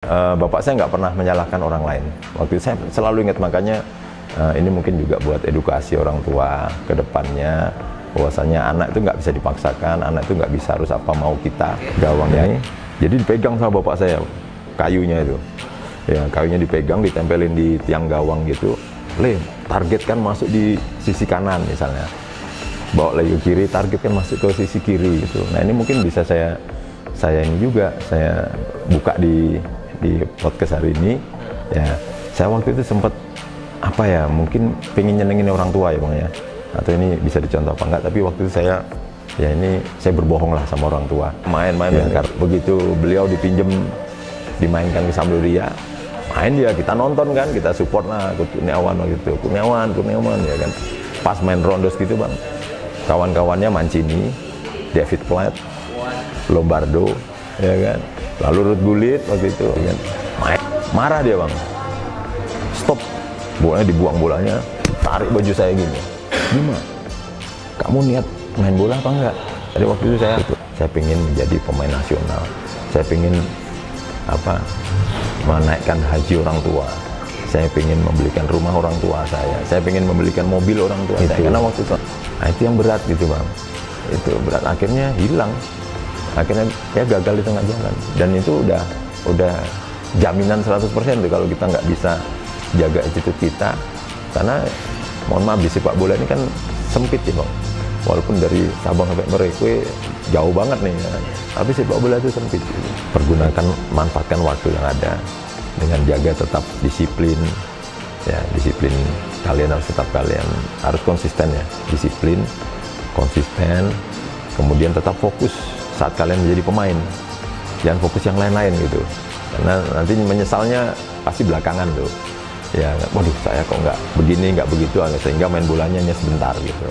Bapak saya nggak pernah menyalahkan orang lain. Waktu itu saya selalu ingat, makanya ini mungkin juga buat edukasi orang tua ke depannya, bahwasanya anak itu nggak bisa dipaksakan, anak itu nggak bisa harus apa mau kita gawangnya. Jadi dipegang sama bapak saya kayunya itu, ya kayunya dipegang, ditempelin di tiang gawang gitu. Targetkan masuk di sisi kanan misalnya, bawa lagi ke kiri, targetkan masuk ke sisi kiri gitu. Nah ini mungkin bisa saya ini juga saya buka di podcast hari ini ya. Saya waktu itu sempat apa ya, mungkin pengen nyenengin orang tua ya bang ya, atau ini bisa dicontoh apa enggak, tapi waktu itu saya berbohong lah sama orang tua, main-main ya. Begitu beliau dimainkan ke Sampdoria, main dia, kita nonton kan, kita support lah Kurniawan waktu itu, Kurniawan ya kan. Pas main rondos gitu bang, kawan-kawannya Mancini, David Platt, Lombardo ya kan, lalu Ruud Gullit waktu itu kan. Marah dia bang, stop, bolanya dibuang, bolanya tarik baju saya gini, gimana kamu niat main bola apa enggak? Jadi waktu itu saya pengen menjadi pemain nasional, saya pengen menaikkan haji orang tua, saya pengen membelikan rumah orang tua saya pengen membelikan mobil orang tua saya, karena waktu itu yang berat gitu bang, itu berat, akhirnya hilang. Akhirnya saya gagal di tengah jalan, dan itu udah jaminan 100% tuh kalau kita nggak bisa jaga attitude kita. Karena mohon maaf, di sepak bola ini kan sempit ya bang, walaupun dari Sabang sampai Merauke jauh banget nih ya, tapi sepak bola itu sempit. Manfaatkan waktu yang ada dengan jaga tetap disiplin ya, disiplin kalian harus konsisten ya, disiplin, konsisten, kemudian tetap fokus saat kalian menjadi pemain, jangan fokus yang lain-lain gitu, karena nanti menyesalnya pasti belakangan tuh ya. Waduh, saya kok nggak begini, nggak begitu, sehingga main bolanya hanya sebentar gitu.